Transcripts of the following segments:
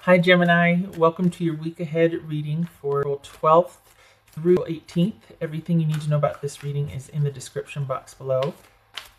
Hi Gemini, welcome to your week ahead reading for April 12th through 18th. Everything you need to know about this reading is in the description box below,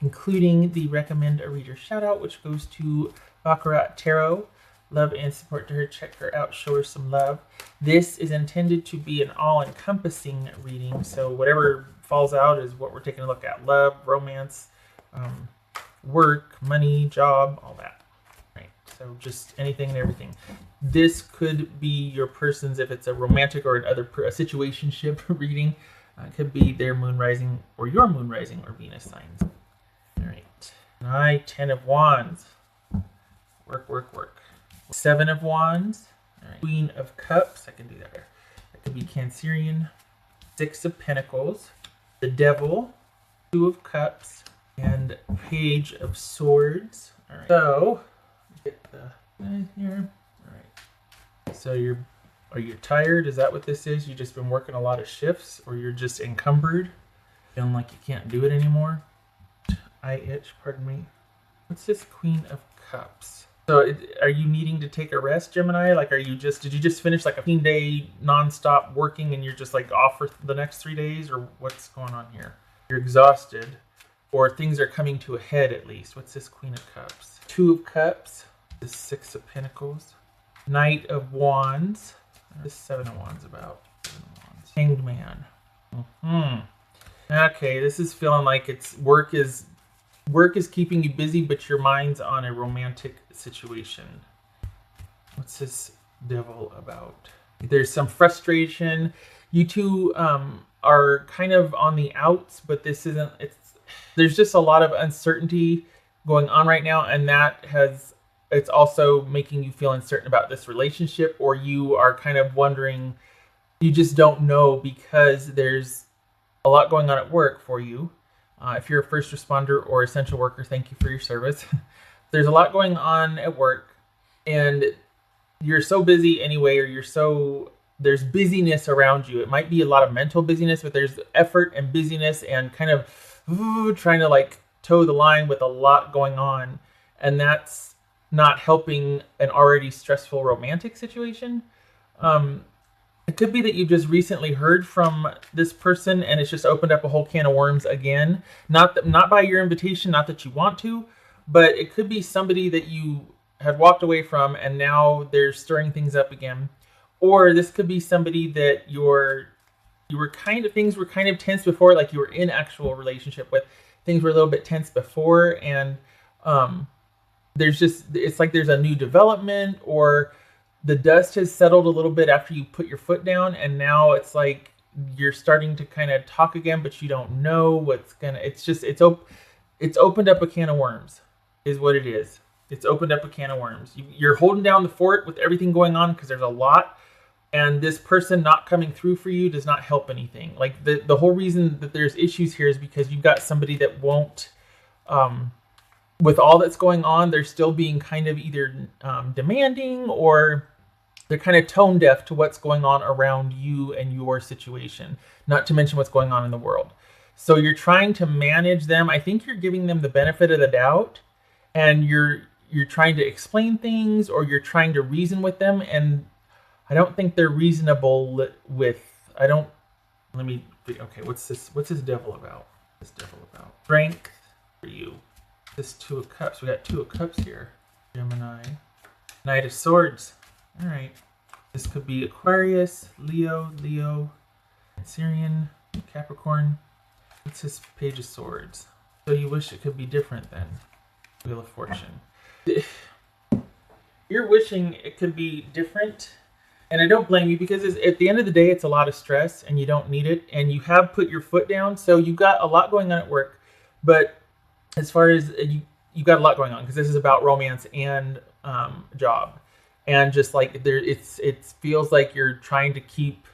including the recommend a reader shout out, which goes to Baccarat Tarot. Love and support to her. Check her out, show her some love. This is intended to be an all-encompassing reading, so whatever falls out is what we're taking a look at. Love, romance, work, money, job, all that. Right. So just anything and everything. This could be your person's, if it's a romantic or a situationship reading, it could be their moon rising or your moon rising or Venus signs. All right. 10 of Wands. Work, work, work. 7 of Wands. All right. Queen of Cups. I can do that there. That could be Cancerian. 6 of Pentacles. The Devil. 2 of Cups. And Page of Swords. All right. So, get the here. All right. So are you tired? Is that what this is? You've just been working a lot of shifts, or you're just encumbered, feeling like you can't do it anymore? I itch, pardon me. What's this Queen of Cups? So are you needing to take a rest, Gemini? Like, did you just finish like a 15-day non-stop working and you're just like off for the next 3 days, or what's going on here? You're exhausted, or things are coming to a head at least. What's this Queen of Cups? 2 of Cups. This 6 of Pentacles. Knight of Wands. This 7 of Wands about. 7 of Wands. Hanged Man. Okay, this is feeling like work is keeping you busy, but your mind's on a romantic situation. What's this Devil about? There's some frustration. You two are kind of on the outs, but there's just a lot of uncertainty going on right now, and it's also making you feel uncertain about this relationship, or you are kind of wondering, you just don't know because there's a lot going on at work for you. If you're a first responder or essential worker, thank you for your service. There's a lot going on at work, and you're so busy anyway, or there's busyness around you. It might be a lot of mental busyness, but there's effort and busyness and kind of trying to like toe the line with a lot going on. And that's not helping an already stressful romantic situation. It could be that you just recently heard from this person and it's just opened up a whole can of worms again. Not by your invitation, not that you want to, but it could be somebody that you had walked away from and now they're stirring things up again. Or this could be somebody that things were kind of tense before, like you were in actual relationship with. Things were a little bit tense before, and it's like there's a new development, or the dust has settled a little bit after you put your foot down, and now it's like you're starting to kind of talk again, but you don't know it's opened up a can of worms is what it is. It's opened up a can of worms. You're holding down the fort with everything going on because there's a lot, and this person not coming through for you does not help anything. Like the whole reason that there's issues here is because you've got somebody that won't, with all that's going on, they're still being kind of either demanding, or they're kind of tone deaf to what's going on around you and your situation, not to mention what's going on in the world. So you're trying to manage them. I think you're giving them the benefit of the doubt, and you're trying to explain things, or you're trying to reason with them, and I don't think they're reasonable okay, what's this Devil about? This Devil about strength for you. This 2 of Cups. We got 2 of Cups here. Gemini. Knight of Swords. All right. This could be Aquarius, Leo, Cancerian, Capricorn. It's this Page of Swords. So you wish it could be different then. Wheel of Fortune. You're wishing it could be different, and I don't blame you, because at the end of the day, it's a lot of stress and you don't need it, and you have put your foot down, so you've got a lot going on at work. But as far as you got a lot going on, because this is about romance and job, and just like it feels like you're trying to keep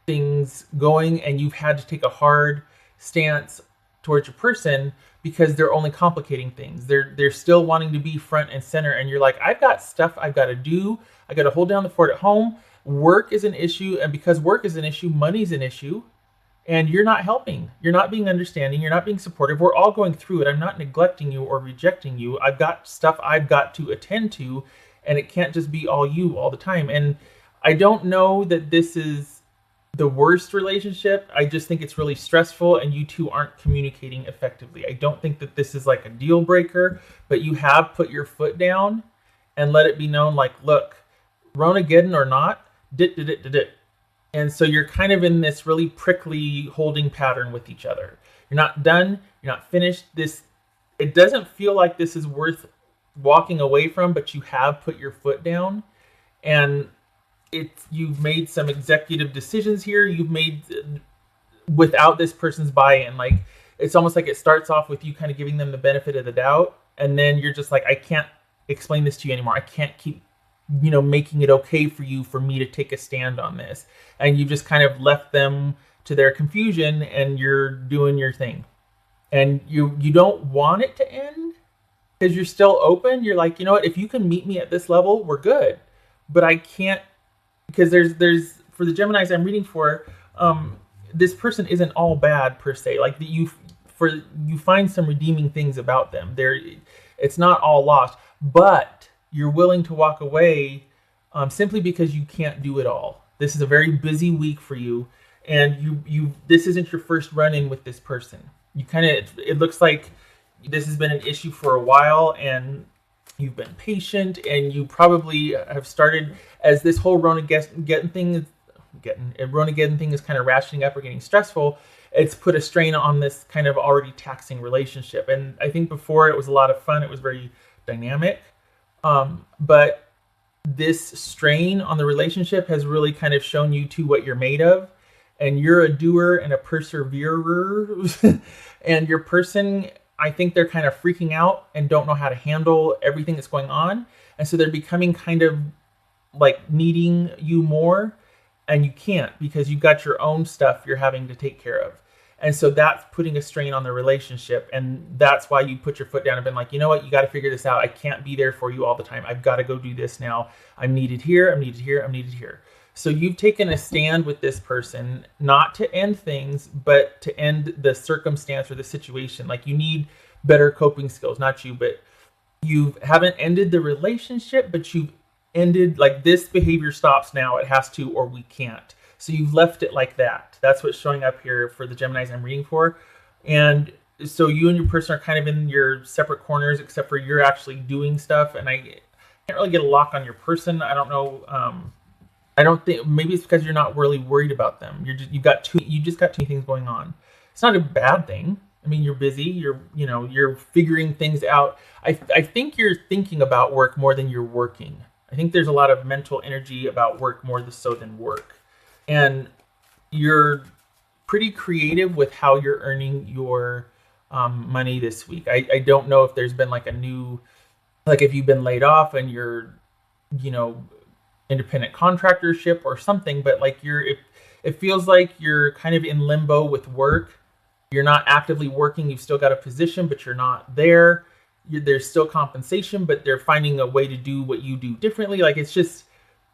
things going, and you've had to take a hard stance towards your person because they're only complicating things. They're still wanting to be front and center, and you're like, I've got stuff I've got to do. I got to hold down the fort at home. Work is an issue, and because work is an issue, money's an issue. And you're not helping. You're not being understanding. You're not being supportive. We're all going through it. I'm not neglecting you or rejecting you. I've got stuff I've got to attend to, and it can't just be all you all the time. And I don't know that this is the worst relationship. I just think it's really stressful and you two aren't communicating effectively. I don't think that this is like a deal breaker, but you have put your foot down and let it be known, like, look, Ronageddon or not, dit. And so you're kind of in this really prickly holding pattern with each other. You're not done. You're not finished. It doesn't feel like this is worth walking away from, but you have put your foot down, and you've made some executive decisions here. You've made without this person's buy-in. Like, it's almost like it starts off with you kind of giving them the benefit of the doubt, and then you're just like, I can't explain this to you anymore. I can't keep making it okay for me to take a stand on this. And you just kind of left them to their confusion, and you're doing your thing. And you don't want it to end because you're still open. You're like, you know what, if you can meet me at this level, we're good. But I can't, because there's for the Geminis I'm reading for, this person isn't all bad per se. Like you find some redeeming things about them. It's not all lost, but you're willing to walk away simply because you can't do it all. This is a very busy week for you, and this isn't your first run-in with this person. It looks like this has been an issue for a while, and you've been patient, and you probably have started, as this whole Ronageddon thing is kind of ratcheting up or getting stressful. It's put a strain on this kind of already taxing relationship. And I think before it was a lot of fun. It was very dynamic. But this strain on the relationship has really kind of shown you two what you're made of. And you're a doer and a perseverer. And your person, I think they're kind of freaking out and don't know how to handle everything that's going on. And so they're becoming kind of like needing you more. And you can't, because you've got your own stuff you're having to take care of. And so that's putting a strain on the relationship. And that's why you put your foot down and been like, you know what, you got to figure this out. I can't be there for you all the time. I've got to go do this now. I'm needed here. I'm needed here. I'm needed here. So you've taken a stand with this person, not to end things, but to end the circumstance or the situation. Like, you need better coping skills, not you, but you haven't ended the relationship, but you've ended, like, this behavior stops now. It has to, or we can't. So you've left it like that. That's what's showing up here for the Geminis I'm reading for. And so you and your person are kind of in your separate corners, except for you're actually doing stuff. And I can't really get a lock on your person. I don't know. I don't think, maybe it's because you're not really worried about them. You just got too many things going on. It's not a bad thing. I mean, you're busy. You're figuring things out. I think you're thinking about work more than you're working. I think there's a lot of mental energy about work more so than work. And you're pretty creative with how you're earning your money this week. I don't know if there's been like a new, like if you've been laid off and you're, independent contractorship or something, but like it feels like you're kind of in limbo with work. You're not actively working. You've still got a position, but you're not there. There's still compensation, but they're finding a way to do what you do differently. Like, it's just,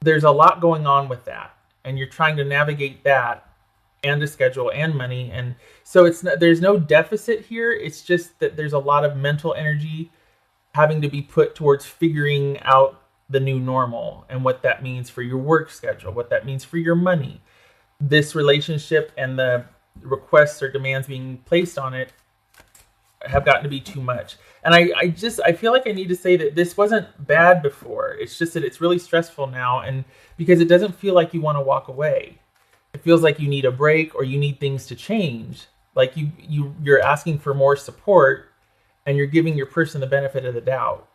there's a lot going on with that. And you're trying to navigate that and a schedule and money. And so there's no deficit here. It's just that there's a lot of mental energy having to be put towards figuring out the new normal and what that means for your work schedule, what that means for your money. This relationship and the requests or demands being placed on it have gotten to be too much. And I feel like I need to say that this wasn't bad before. It's just that it's really stressful now, and because it doesn't feel like you want to walk away. It feels like you need a break or you need things to change. Like you're asking for more support and you're giving your person the benefit of the doubt.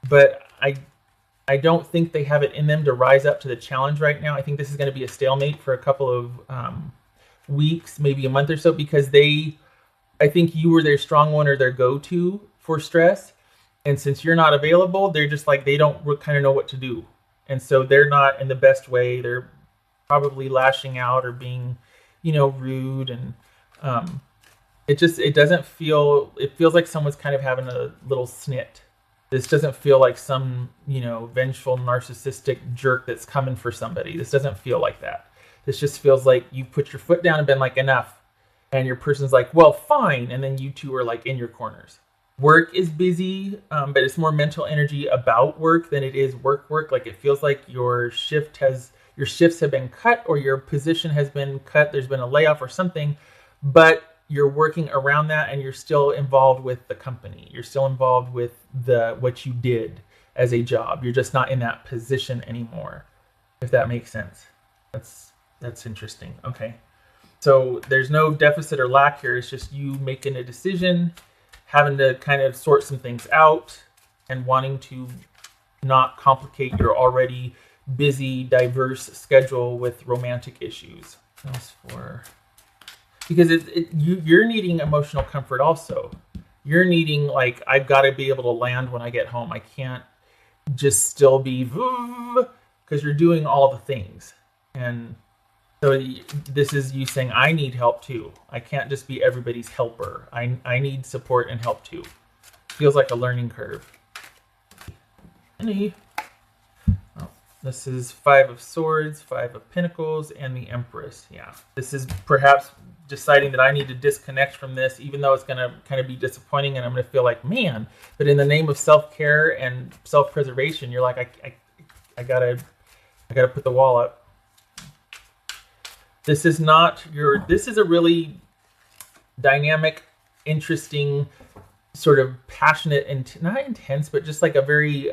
But I don't think they have it in them to rise up to the challenge right now. I think this is going to be a stalemate for a couple of weeks, maybe a month or so, because I think you were their strong one or their go-to for stress. And since you're not available, they're just like, they don't kind of know what to do. And so they're not in the best way. They're probably lashing out or being, rude. And it feels like someone's kind of having a little snit. This doesn't feel like some, vengeful, narcissistic jerk that's coming for somebody. This doesn't feel like that. This just feels like you put your foot down and been like, enough. And your person's like, well, fine. And then you two are like in your corners. Work is busy, but it's more mental energy about work than it is work. Like it feels like your shifts have been cut, or your position has been cut. There's been a layoff or something, but you're working around that, and you're still involved with the company. You're still involved with what you did as a job. You're just not in that position anymore, if that makes sense. That's interesting. Okay. So there's no deficit or lack here. It's just you making a decision, having to kind of sort some things out, and wanting to not complicate your already busy, diverse schedule with romantic issues. Because you're needing emotional comfort also. You're needing, like, I've got to be able to land when I get home. I can't just still be, because you're doing all the things. And so this is you saying, I need help too. I can't just be everybody's helper. I need support and help too. Feels like a learning curve. This is 5 of Swords, 5 of Pentacles, and the Empress. Yeah, this is perhaps deciding that I need to disconnect from this, even though it's going to kind of be disappointing, and I'm going to feel like, man. But in the name of self-care and self-preservation, you're like, I gotta put the wall up. This is a really dynamic, interesting, sort of passionate, and not intense, but just like a very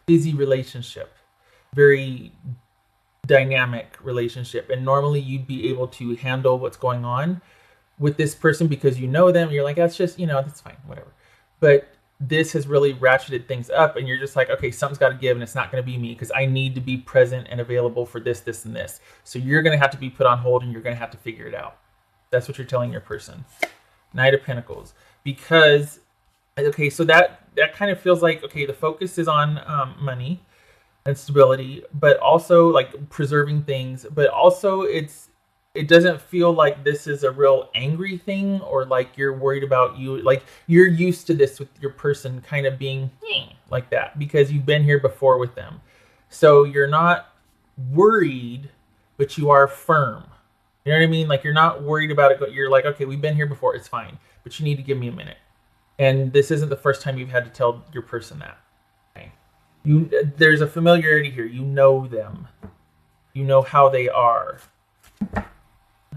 busy relationship. Very dynamic relationship. And normally you'd be able to handle what's going on with this person because you know them. You're like, that's just, that's fine, whatever. But this has really ratcheted things up, and you're just like, okay, something's got to give, and it's not going to be me because I need to be present and available for this, this, and this. So you're going to have to be put on hold, and you're going to have to figure it out. That's what you're telling your person. Knight of Pentacles. Because, okay, so that kind of feels like, okay, the focus is on money and stability, but also like preserving things, but also it doesn't feel like this is a real angry thing, or like you're worried about like you're used to this with your person kind of being like that because you've been here before with them. So you're not worried, but you are firm. You know what I mean? Like you're not worried about it, but you're like, okay, we've been here before, it's fine, but you need to give me a minute. And this isn't the first time you've had to tell your person that. Okay. There's a familiarity here. You know them. You know how they are. What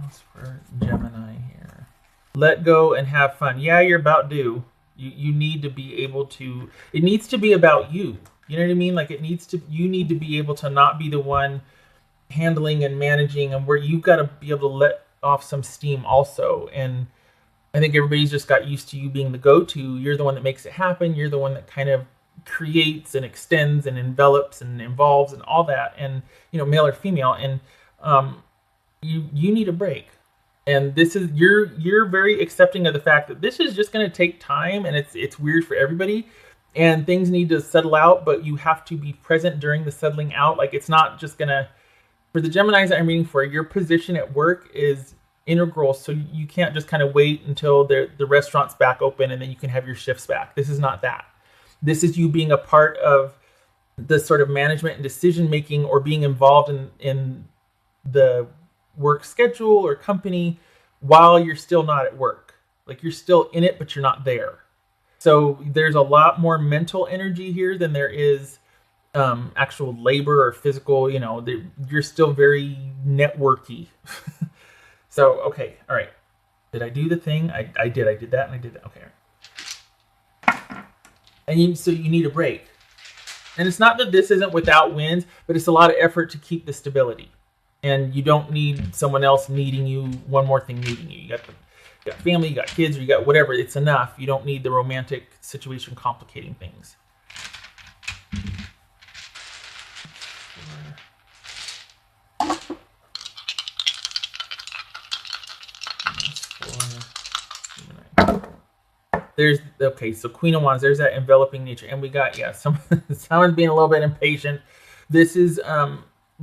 else for Gemini here? Let go and have fun. Yeah, you're about due. You need to be able to. It needs to be about you. You know what I mean? Like you need to be able to not be the one handling and managing, and where you've got to be able to let off some steam also. And I think everybody's just got used to you being the go-to. You're the one that makes it happen. You're the one that kind of creates and extends and envelops and involves and all that. And, male or female. And you need a break. And this is, you're very accepting of the fact that this is just going to take time, and it's weird for everybody. And things need to settle out, but you have to be present during the settling out. Like it's not just going to, for the Geminis that I'm reading for, your position at work is integral, so you can't just kind of wait until the restaurant's back open and then you can have your shifts back. This is not that. This is you being a part of the sort of management and decision making, or being involved in the work schedule or company while you're still not at work. Like you're still in it, but you're not there. So there's a lot more mental energy here than there is actual labor or physical. You're still very networky. So, okay, all right. Did I do the thing? I did. I did that, and I did that. Okay. And so you need a break. And it's not that this isn't without wins, but it's a lot of effort to keep the stability. And you don't need someone else needing you, one more thing needing you. You got family, you got kids, or you got whatever. It's enough. You don't need the romantic situation complicating things. So Queen of Wands, there's that enveloping nature. And we got, someone's being a little bit impatient. This is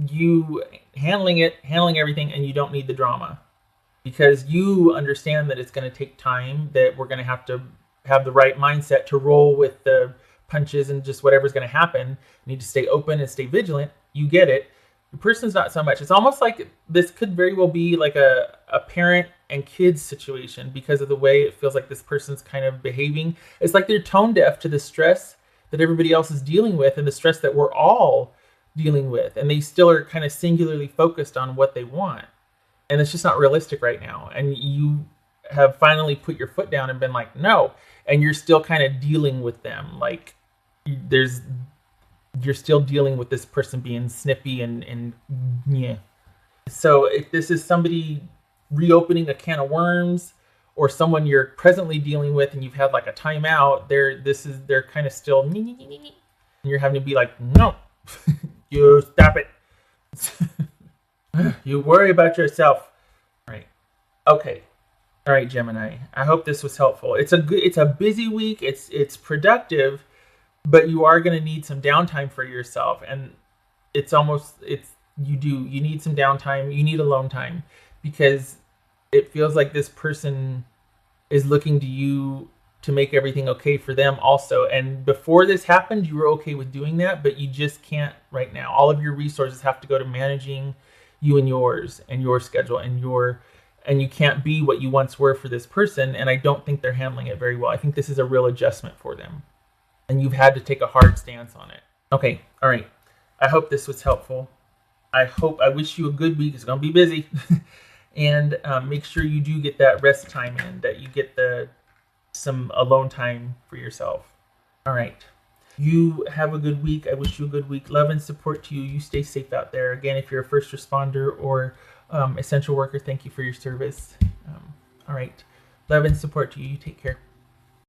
you handling everything, and you don't need the drama. Because you understand that it's going to take time, that we're going to have the right mindset to roll with the punches and just whatever's going to happen. You need to stay open and stay vigilant. You get it. The person's not so much. It's almost like this could very well be like a parent and kids situation because of the way it feels like this person's kind of behaving. It's like they're tone deaf to the stress that everybody else is dealing with and the stress that we're all dealing with. And they still are kind of singularly focused on what they want. And it's just not realistic right now. And you have finally put your foot down and been like, no. And you're still kind of dealing with them. Like you're still dealing with this person being snippy and yeah. So if this is somebody reopening a can of worms or someone you're presently dealing with and you've had like a timeout, they're kind of still and you're having to be like, no, you stop it. You worry about yourself. All right. Okay. All right, Gemini. I hope this was helpful. It's a busy week. It's productive, but you are going to need some downtime for yourself. And you need some downtime. You need alone time because it feels like this person is looking to you to make everything okay for them also. And before this happened, you were okay with doing that, but you just can't right now. All of your resources have to go to managing you and yours and your schedule and you can't be what you once were for this person. And I don't think they're handling it very well. I think this is a real adjustment for them. And you've had to take a hard stance on it. Okay. All right. I hope this was helpful. I wish you a good week. It's going to be busy. And make sure you do get that rest time in, that you get some alone time for yourself. All right. You have a good week. I wish you a good week. Love and support to you. You stay safe out there. Again, if you're a first responder or essential worker, thank you for your service. All right. Love and support to you. You take care.